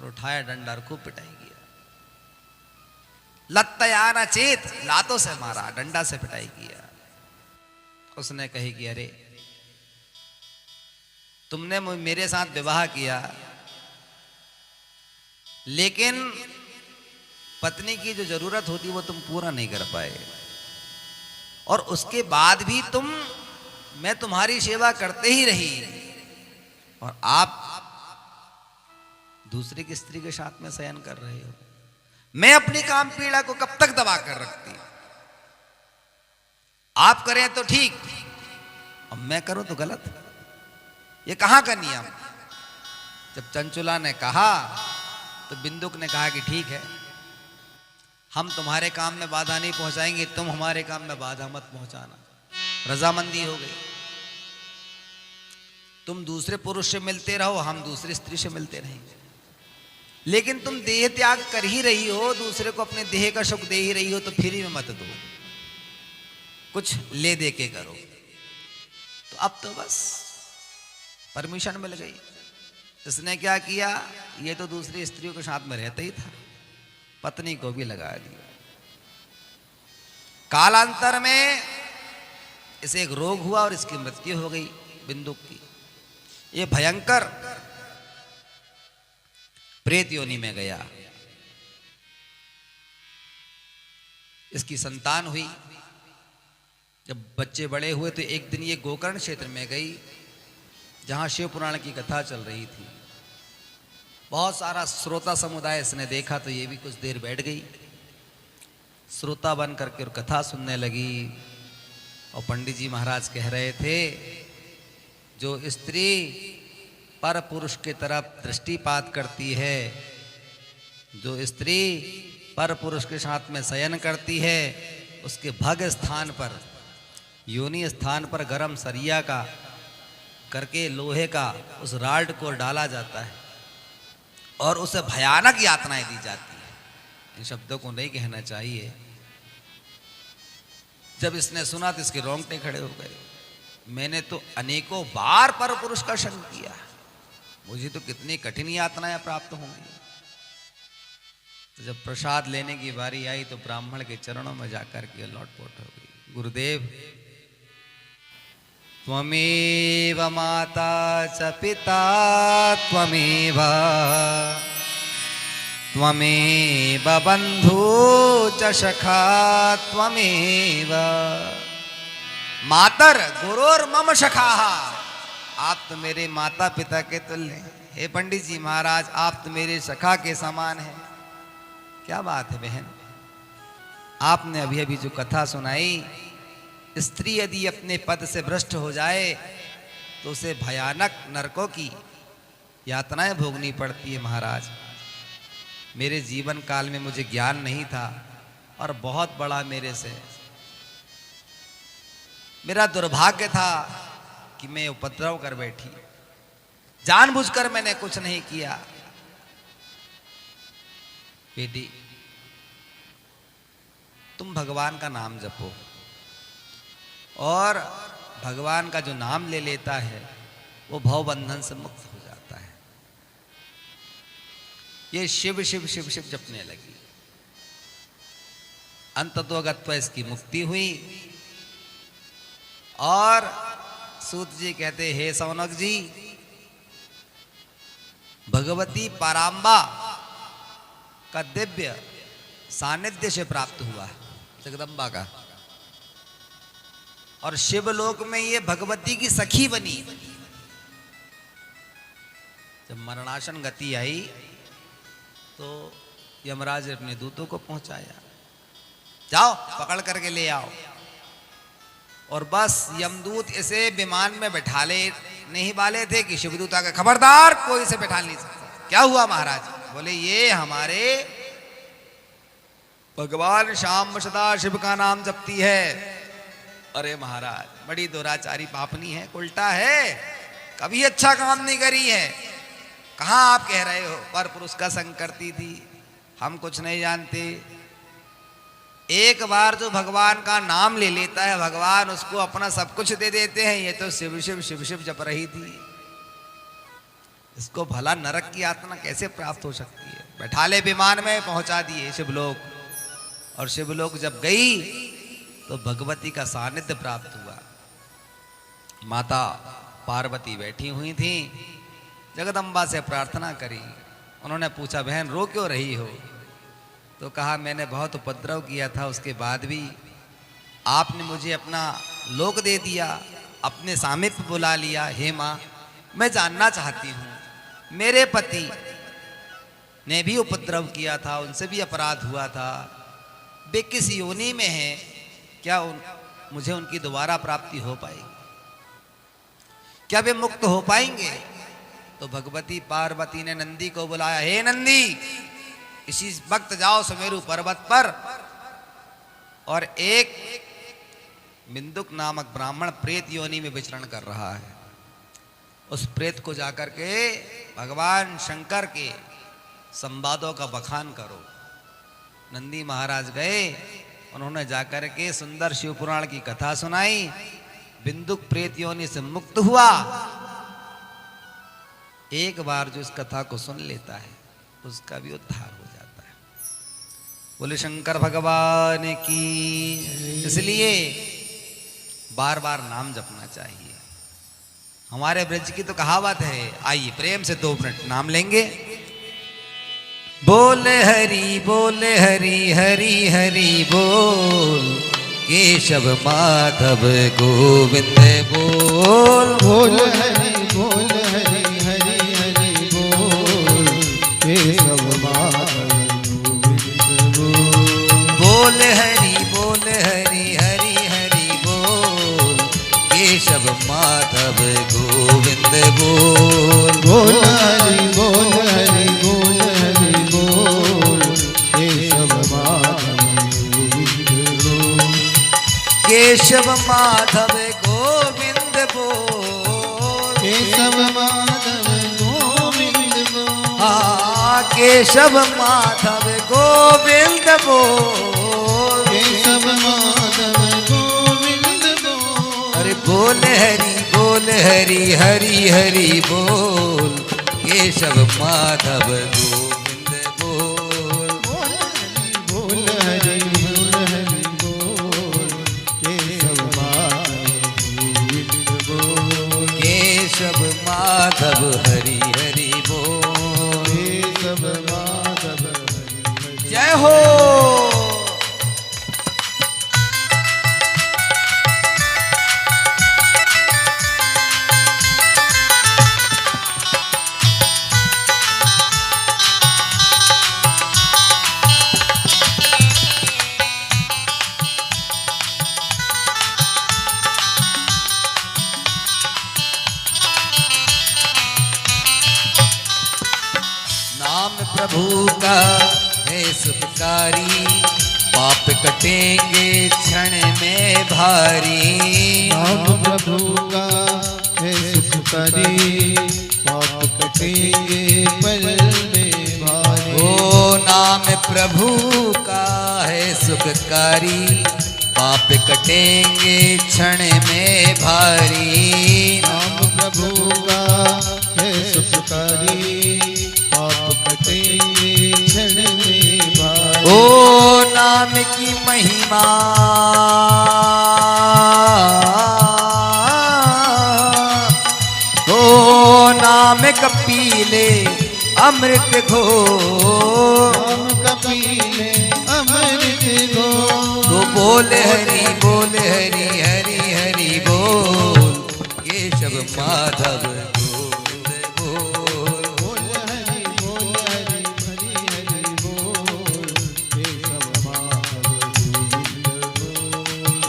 और उठाया डंडा और खूब पिटाई किया। लत्तयाना चेत, लातों से मारा, डंडा से पिटाई किया। उसने कही कि अरे तुमने मेरे साथ विवाह किया, लेकिन पत्नी की जो जरूरत होती वो तुम पूरा नहीं कर पाए, और उसके बाद भी मैं तुम्हारी सेवा करते ही रही, और आप दूसरे की स्त्री के साथ में शयन कर रहे हो। मैं अपनी काम पीड़ा को कब तक दबा कर रखती हूं? आप करें तो ठीक, अब मैं करूं तो गलत। ये कहां का नियम? जब चंचुला ने कहा तो बिंदुक ने कहा कि ठीक है, हम तुम्हारे काम में बाधा नहीं पहुंचाएंगे, तुम हमारे काम में बाधा मत पहुंचाना। रजामंदी हो गई। तुम दूसरे पुरुष से मिलते रहो, हम दूसरी स्त्री से मिलते रहेंगे, लेकिन तुम देह त्याग कर ही रही हो, दूसरे को अपने देह का सुख दे ही रही हो, तो फ्री में मत दो, कुछ ले दे के करो। तो अब तो बस परमिशन मिल गई। इसने क्या किया? ये तो दूसरी स्त्रियों के साथ में रहता ही था, पत्नी को भी लगा दिया। कालांतर में इसे एक रोग हुआ और इसकी मृत्यु हो गई बिंदुक की। ये भयंकर प्रेत योनि में गया। इसकी संतान हुई। जब बच्चे बड़े हुए तो एक दिन ये गोकर्ण क्षेत्र में गई, जहां शिव पुराण की कथा चल रही थी। बहुत सारा श्रोता समुदाय इसने देखा तो ये भी कुछ देर बैठ गई, श्रोता बन करके और कथा सुनने लगी। और पंडित जी महाराज कह रहे थे, जो स्त्री पर पुरुष की तरफ दृष्टिपात करती है, जो स्त्री पर पुरुष के साथ में शयन करती है, उसके भग स्थान पर, योनि स्थान पर गरम सरिया का करके लोहे का उस राड को डाला जाता है और उसे भयानक यातनाएं दी जाती है। इन शब्दों को नहीं कहना चाहिए। जब इसने सुना तो इसके रोंगटे खड़े हो गए। मैंने तो अनेकों बार पर पुरुष का संग किया, मुझे तो कितनी कठिन यातनाएं प्राप्त होंगी। तो जब प्रसाद लेने की बारी आई तो ब्राह्मण के चरणों में जाकर के लौटपोट हो गई। गुरुदेव, त्वमेव माता च पिता त्वमेव, त्वमेव बंधु च सखा त्वमेव, मातर गुरोर मम सखाः। आप तो मेरे माता पिता के तुल्य हैं। हे पंडित जी महाराज, आप तो मेरे सखा के समान हैं। क्या बात है बहन, आपने अभी अभी जो कथा सुनाई, स्त्री यदि अपने पद से भ्रष्ट हो जाए तो उसे भयानक नरकों की यातनाएं भोगनी पड़ती है। महाराज, मेरे जीवन काल में मुझे ज्ञान नहीं था और बहुत बड़ा मेरा दुर्भाग्य था कि मैं उपद्रव कर बैठी। जानबूझकर मैंने कुछ नहीं किया। बेटी, तुम भगवान का नाम जपो, और भगवान का जो नाम ले लेता है वो भव बंधन से मुक्त हो जाता है। ये शिव शिव शिव शिव जपने लगी। अंततोगत्वा इसकी मुक्ति हुई। और सूत जी कहते, हे सौनक जी, भगवती पारांबा का दिव्य सानिध्य से प्राप्त हुआ, जगदम्बा का, और शिवलोक में ये भगवती की सखी बनी। जब मरणासन गति आई तो यमराज ने अपने दूतों को पहुंचाया, जाओ पकड़ करके ले आओ। और बस यमदूत इसे विमान में बैठा ले नहीं वाले थे कि शिवदूत आकर, खबरदार, कोई इसे बैठा नहीं सकता। क्या हुआ महाराज? बोले, ये हमारे भगवान श्याम सदा शिव का नाम जपती है। अरे महाराज, बड़ी दुराचारी पापनी है, उल्टा है, कभी अच्छा काम नहीं करी है। कहाँ आप कह रहे हो पर पुरुष का संग करती थी? हम कुछ नहीं जानते। एक बार जो भगवान का नाम ले लेता है, भगवान उसको अपना सब कुछ दे देते हैं। ये तो शिव शिव शिव शिव जप रही थी। इसको भला नरक की यातना कैसे प्राप्त हो सकती है। बैठा ले विमान में, पहुंचा दिए शिवलोक। और शिवलोक जब गई तो भगवती का सानिध्य प्राप्त हुआ। माता पार्वती बैठी हुई थी, जगदम्बा से प्रार्थना करी। उन्होंने पूछा, बहन रो क्यों रही हो? तो कहा, मैंने बहुत उपद्रव किया था, उसके बाद भी आपने मुझे अपना लोक दे दिया, अपने सामीप्य बुला लिया। हे माँ, मैं जानना चाहती हूँ, मेरे पति ने भी उपद्रव किया था, उनसे भी अपराध हुआ था, वे किस योनि में हैं? क्या मुझे उनकी दोबारा प्राप्ति हो पाएगी? क्या वे मुक्त हो पाएंगे? तो भगवती पार्वती ने नंदी को बुलाया। हे नंदी, इसी वक्त जाओ सुमेरु पर्वत पर, और एक बिंदुक नामक ब्राह्मण प्रेत योनि में विचरण कर रहा है, उस प्रेत को जाकर के भगवान शंकर के संवादों का बखान करो। नंदी महाराज गए, उन्होंने जाकर के सुंदर शिव पुराण की कथा सुनाई। बिंदुक प्रेत योनि से मुक्त हुआ। एक बार जो इस कथा को सुन लेता है उसका भी उद्धार हो जाता है। बोले शंकर भगवान की। इसलिए बार बार नाम जपना चाहिए। हमारे ब्रज की तो कहावत है, आइए प्रेम से 2 मिनट नाम लेंगे। बोले हरि हरि हरि बोल, केशव माधव गोविंद बोल। बोल हरि हरि हरि बोल, केशव माधव गोविंद बोल। बोल हरि हरि हरि बोल, केशव माधव गोविंद बोल। बोल हरि बोल हरि बोल, केशव माधव गोविंद बोल। केशव माधव गोविंद बोल। केशव माधव गोविंद बोल। हाँ, केशव माधव गोविंद बोल। केशव माधव गोविंद बोल। अरे बोल हरि हरि हरि बोल, केशव माधव गोविंद बोल। बोल हरि बोल, केशव माधव गोविंद बोल। केशव माधव हरि हरि बोल। केशव माधव हरि। जय हो। प्रभु का है सुखकारी, पाप कटेंगे क्षण में भारी। नाम प्रभु का है सुखकारी, पाप कटेंगे पल में भारी। ओ नाम प्रभु का है सुखकारी, पाप कटेंगे क्षण में भारी। नाम प्रभु का है सुखकारी, क्षण में भारी। ओ नाम की महिमा, ओ नाम कपीले अमृत घो। नाम कपीले अमृत घो। तो बोल हरि हरि हरि बोल, केशव माधव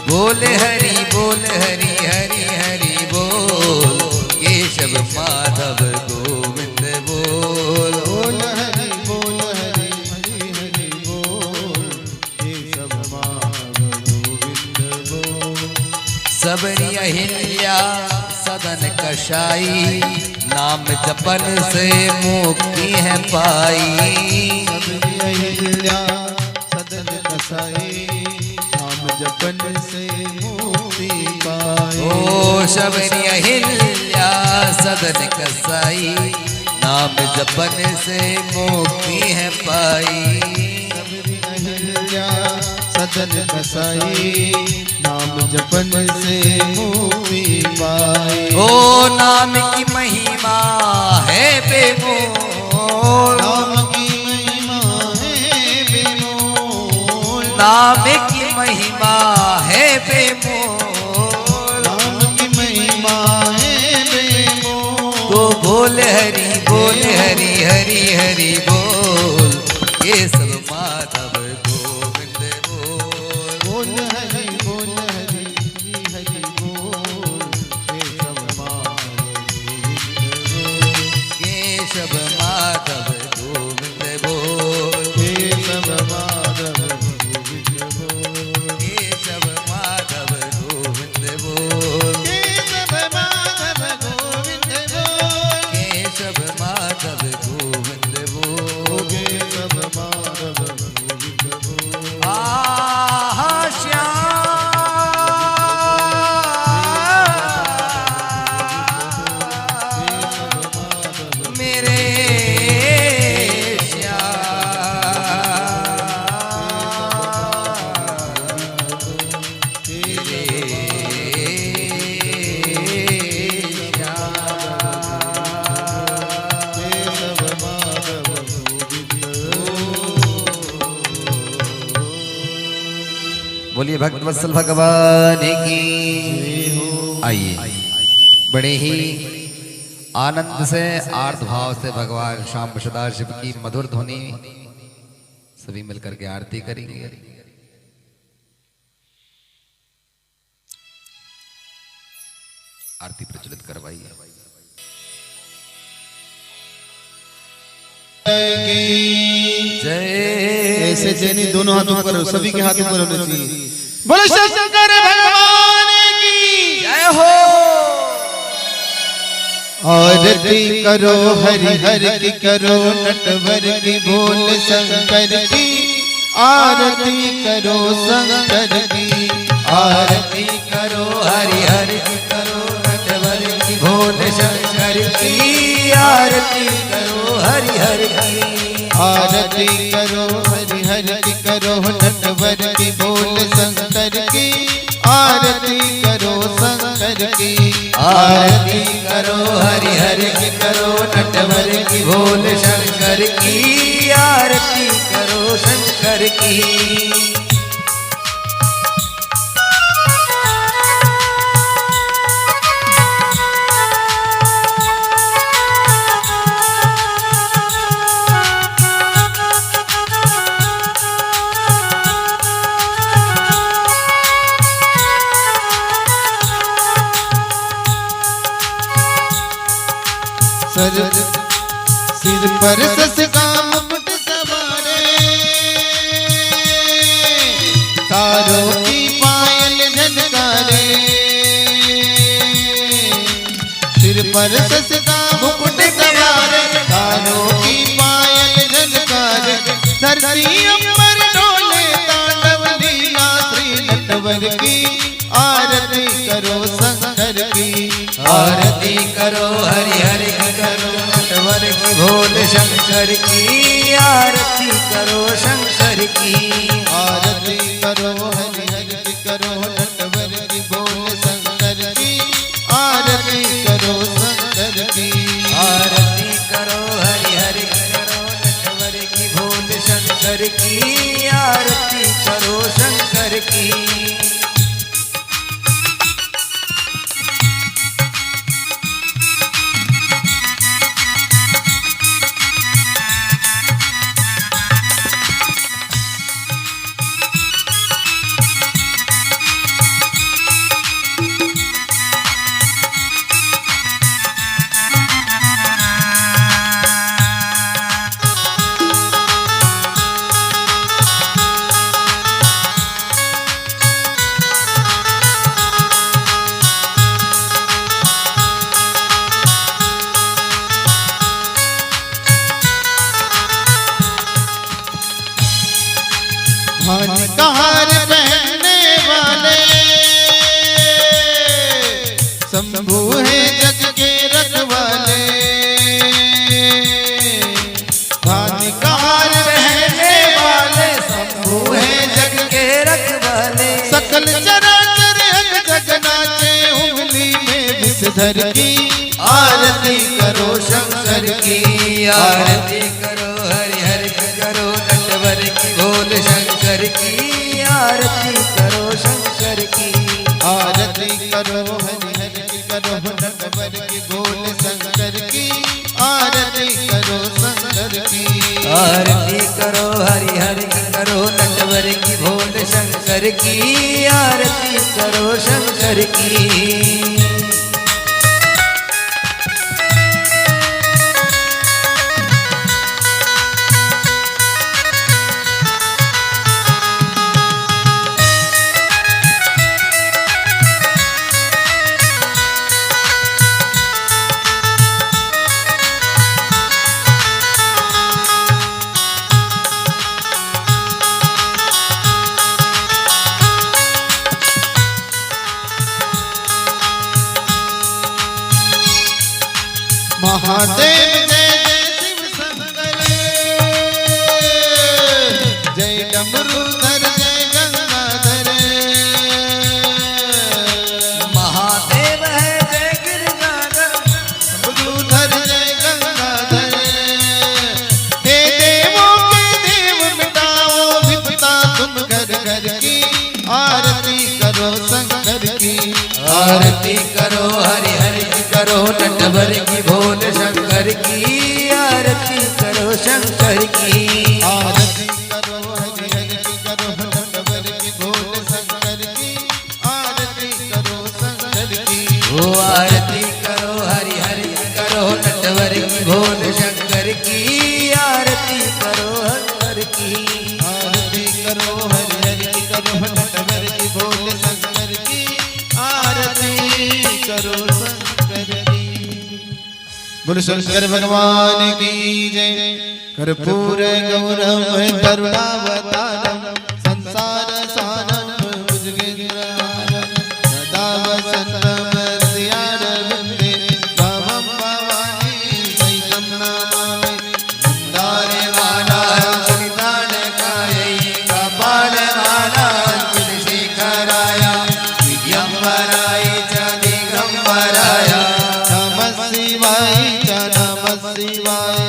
बोल हरि हरि हरि बोल, केशव माधव गोविंद बोल। बोल हरि हरि बोल, केशव माधव गोविंद बोल। सबरी अहिल्या सदन कशाई, नाम जपन से मुक्ति है पाई। सबरी अहिल्या सदन कसाई, जपन से मुक्ति पाई। ओ शबरी अहिल्या सदन कसाई, नाम जपन से मुक्ति है पाई। सबरी अहिल्या सदन कसाई, नाम जपन से मुक्ति पाई। ओ नाम की महिमा है बेमोल, नाम की महिमा है बेमोल, नाम की महिमा है बेमोल, नाम की महिमा है बेमोल। तो बोल हरि बोल हरि हरि हरि बोल, ये सब माधव गोविंद बोल। बोल हरि हरि हरि बोल, केशव माधव गोविंद बोल, केशव माधव गोविंद बोल, केशव माधव गोविंद बोल, केशव माधव गोविंद बोल, केशव माधव गोविंद बोल। केशव माधव गोविंद बोल। आहा श्याम मेरे बोलिए भक्त वत्सल भगवान की। आइए बड़े ही आनंद से आर्त भाव से भगवान श्याम सदाशिव की मधुर ध्वनि सभी मिलकर के आरती करेंगे। आरती प्रज्वलित करवाइए। जय ऐसे जैनी दोनों हाथों पर, सभी के हाथों पर होना चाहिए। बोलो शंकर भगवान की जय हो। आरती करो हरि हरि की करो, नटवर की बोल शंकर की। आरती करो शंकर की, आरती करो हरि हरि की करो, नटवर की भोल शंकर की। आरती करो हरि हरि की, आरती करो हरि हरि की करो, नटवर की बोल शंकर की। आरती करो शंकर की, आरती करो हरि हरि की करो, नटवर की भोल शंकर की। आरती करो शंकर की। सर सिर पर सस का मुकुट सवारे, तारों की पायल झनकारे। सिर पर सस का मुकुट सवारे, तारों की पायल झनकारे। धरती अंबर डोले तांडव लीला श्री नटवर की। आरती करो शंकर की, आरती करो हरि हरि की करो, नटवर की भोल शंकर की। आरती करो शंकर की। आरती करो हरि हरि की करो, नटवर की बोल शंकर की। आरती करो शंकर की, आरती करो हरि हरि की करो, नटवर की भोल शंकर की। आरती करो शंकर की। हार पहनने वाले शंभू है जग के रखवाले। श्रीधर की आरती करो शंकर की आरती करो हरि हरि की करो नटवर की बोल शंकर की आरती करो शंकर की आरती करो हरि हरि की करो नटवर की बोल शंकर की आरती करो शंकर की आरती करो हरि हरि की करो नटवर की बोल शंकर की आरती करो शंकर की महादेव जय जय शिव शंकर जय डमरूधर जय गंगाधर महादेव है जय गिरजाधर डमरूधर जय गंगाधर हे देवों के देव मिटाओ विपदा तुम घर घर की आरती करो शंकर की आरती करो हरि हरि की करो नटवर की भोल शंकर की आरती करो शंकर की आरती करो हरि हरि की करो नटवर की भोल शंकर की आरती करो शंकर की ओ आरती करो हरि हरि की करो नटवर की भोल शंकर की आरती करो शंकर की आरती करो हरि हरि की करो नटवर की भोल शंकर की आरती करो शंकर की बोलो शंकर भगवान की जय कर्पूर गौरम करुणावतारम संसार सारम भुजगेन्द्रहारम सदा वसंतम हृदयारविंदे भवं भवानी सहितं नमामि मंदारे माला सुनितानकायै कपालमाला तुलसीकराय दिगंबराय च दिगंबराय नमः शिवाय च नमः शिवाय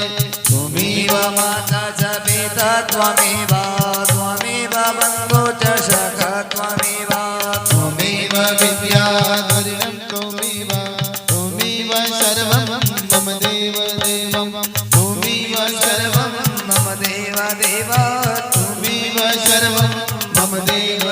त्वमेव माता च पिता त्वमेव त्वमेव बन्धो च सखा त्वमेव त्वमेव विद्या धरिणं त्वमेव त्वमेव सर्वं मम देव देवं त्वमेव सर्वं मम देव देव त्वमेव सर्वं मम देव